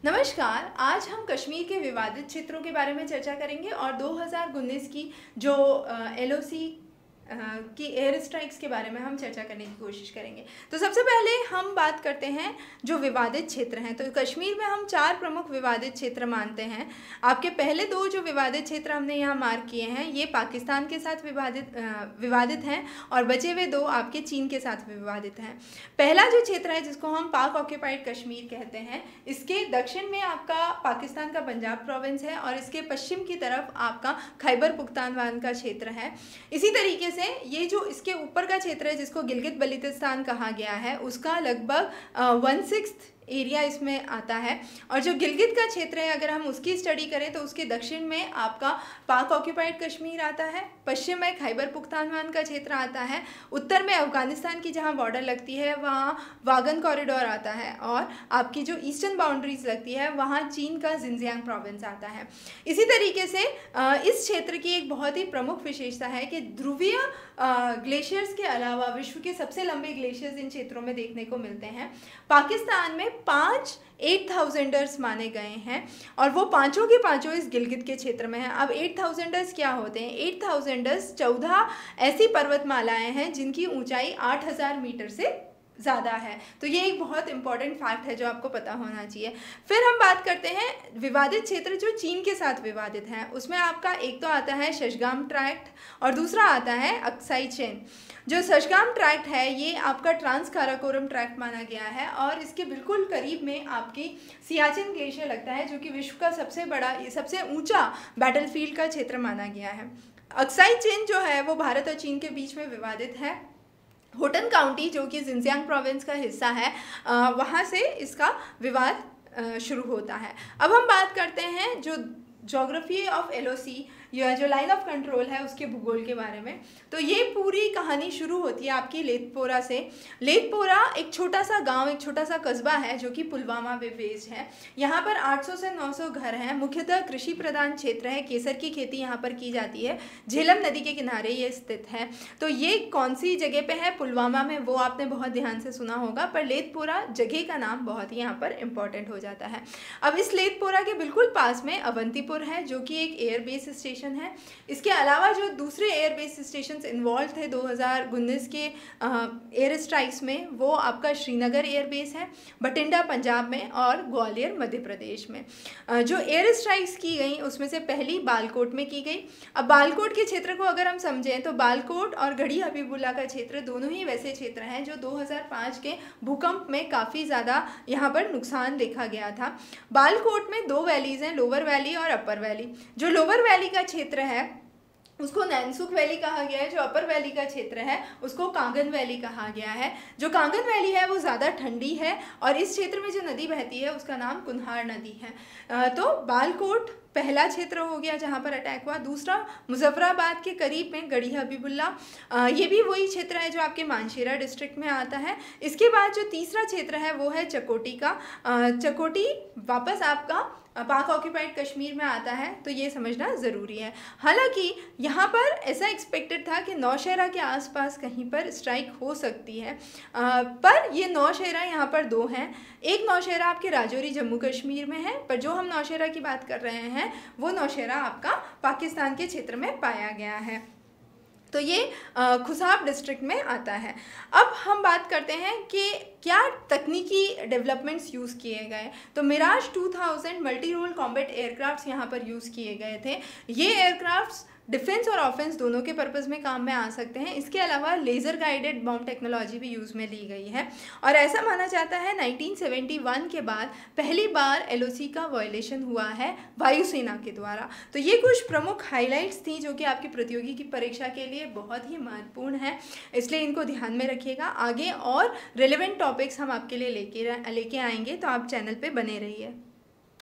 नमस्कार। आज हम कश्मीर के विवादित क्षेत्रों के बारे में चर्चा करेंगे और 2019 की जो एलओसी की एयर स्ट्राइक्स के बारे में हम चर्चा करने की कोशिश करेंगे। तो सबसे पहले हम बात करते हैं जो विवादित क्षेत्र हैं। तो कश्मीर में हम 4 प्रमुख विवादित क्षेत्र मानते हैं। आपके पहले 2 जो विवादित क्षेत्र हमने यहाँ मार्क किए हैं ये पाकिस्तान के साथ विवादित हैं और बचे हुए 2 आपके चीन के साथ विवादित हैं। पहला जो क्षेत्र है जिसको हम पाक ऑक्यूपाइड कश्मीर कहते हैं, इसके दक्षिण में आपका पाकिस्तान का पंजाब प्रोविंस है और इसके पश्चिम की तरफ आपका खैबर पुख्तनख्वा का क्षेत्र है। इसी तरीके से ये जो इसके ऊपर का क्षेत्र है जिसको गिलगित बल्तिस्तान कहा गया है, उसका लगभग 1/6 एरिया इसमें आता है। और जो गिलगित का क्षेत्र है अगर हम उसकी स्टडी करें तो उसके दक्षिण में आपका पाक ऑक्यूपाइड कश्मीर आता है, पश्चिम में खैबर पुख्तनख्वा का क्षेत्र आता है, उत्तर में अफगानिस्तान की जहां बॉर्डर लगती है वहां वागन कॉरिडोर आता है और आपकी जो ईस्टर्न बाउंड्रीज लगती है वहां चीन का जिनजियांग प्रोविंस आता है। इसी तरीके से इस क्षेत्र की एक बहुत ही प्रमुख विशेषता है कि ध्रुवीय ग्लेशियर्स के अलावा विश्व के सबसे लंबे ग्लेशियर्स इन क्षेत्रों में देखने को मिलते हैं। पाकिस्तान में 5 8000ers माने गए हैं और वो पांचों के पांचों इस गिलगित के क्षेत्र में हैं। अब 8000ers क्या होते हैं? 8000ers 14 ऐसी पर्वतमालाएं हैं जिनकी ऊंचाई 8000 मीटर से ज़्यादा है। तो ये एक बहुत इंपॉर्टेंट फैक्ट है जो आपको पता होना चाहिए। फिर हम बात करते हैं विवादित क्षेत्र जो चीन के साथ विवादित हैं। उसमें आपका एक तो आता है शशगाम ट्रैक्ट और दूसरा आता है अक्साई चेन। जो शशगाम ट्रैक्ट है ये आपका ट्रांस काराकोरम ट्रैक्ट माना गया है और इसके बिल्कुल करीब में आपकी सियाचिन ग्लेशियर लगता है जो कि विश्व का सबसे ऊंचा बैटलफील्ड का क्षेत्र माना गया है। अक्साई चेन जो है वो भारत और चीन के बीच में विवादित है। होटन काउंटी जो कि जिनजियांग प्रोविंस का हिस्सा है वहाँ से इसका विवाद शुरू होता है। अब हम बात करते हैं जो ज्योग्राफी ऑफ एलओसी या जो लाइन ऑफ कंट्रोल है उसके भूगोल के बारे में। तो ये पूरी कहानी शुरू होती है आपकी लेथपोरा से। लेथपोरा एक छोटा सा गांव, एक छोटा सा कस्बा है जो कि पुलवामा में बेस्ड है। यहाँ पर 800 से 900 घर हैं। मुख्यतः कृषि प्रधान क्षेत्र है, केसर की खेती यहाँ पर की जाती है। झेलम नदी के किनारे ये स्थित है। तो ये कौन सी जगह पे है? पुलवामा में, वो आपने बहुत ध्यान से सुना होगा, पर लेथपोरा जगह का नाम बहुत ही यहाँ पर इम्पॉर्टेंट हो जाता है। अब इस लेथपोरा के बिल्कुल पास में अवंतीपुर है जो कि एक एयरबेस स्टेशन है। इसके अलावा जो दूसरे एयरबेस स्टेशन इन्वॉल्व थे 2019 के एयर स्ट्राइक्स में, वो आपका श्रीनगर एयरबेस है, बठिंडा पंजाब में और ग्वालियर मध्य प्रदेश में। जो एयर स्ट्राइक्स की गई उसमें से पहली बालकोट में की गई। अब बालकोट के क्षेत्र को अगर हम समझें तो बालकोट और गढ़ी हबीबुल्ला का क्षेत्र दोनों ही वैसे क्षेत्र हैं जो 2005 के भूकंप में काफ़ी ज़्यादा यहाँ पर नुकसान देखा गया था। बालकोट में 2 वैलीज हैं, लोअर वैली और अपर वैली। जो लोअर वैली का क्षेत्र है उसको नैनसुख वैली कहा गया है, जो अपर वैली का क्षेत्र है उसको कांगन वैली कहा गया है। जो कांगन वैली है वो ज़्यादा ठंडी है और इस क्षेत्र में जो नदी बहती है उसका नाम कुन्हार नदी है। तो बालकोट पहला क्षेत्र हो गया जहाँ पर अटैक हुआ। दूसरा मुजफ्फराबाद के करीब में गढ़ी हबीबुल्ला, ये भी वही क्षेत्र है जो आपके मानशेरा डिस्ट्रिक्ट में आता है। इसके बाद जो तीसरा क्षेत्र है वो है चकोटी का। चकोटी वापस आपका पाक ऑक्यूपाइड कश्मीर में आता है, तो ये समझना ज़रूरी है। हालांकि यहाँ पर ऐसा एक्सपेक्टेड था कि नौशहरा के आसपास कहीं पर स्ट्राइक हो सकती है, पर ये नौशहरा यहाँ पर 2 हैं। एक नौशहरा आपके राजौरी जम्मू कश्मीर में है, पर जो हम नौशहरा की बात कर रहे हैं वो नौशहरा आपका पाकिस्तान के क्षेत्र में पाया गया है। तो ये खुसाब डिस्ट्रिक्ट में आता है। अब हम बात करते हैं कि क्या तकनीकी डेवलपमेंट्स यूज़ किए गए। तो Mirage 2000 multi role combat aircrafts यहाँ पर यूज़ किए गए थे। ये एयरक्राफ्ट्स डिफेंस और ऑफेंस दोनों के पर्पज़ में काम में आ सकते हैं। इसके अलावा लेज़र गाइडेड बॉम्ब टेक्नोलॉजी भी यूज़ में ली गई है और ऐसा माना जाता है 1971 के बाद पहली बार एलओसी का वायलेशन हुआ है वायुसेना के द्वारा। तो ये कुछ प्रमुख हाइलाइट्स थी जो कि आपकी प्रतियोगी की परीक्षा के लिए बहुत ही महत्वपूर्ण है, इसलिए इनको ध्यान में रखिएगा। आगे और रिलेवेंट टॉपिक्स हम आपके लिए लेके आएंगे, तो आप चैनल पर बने रहिए।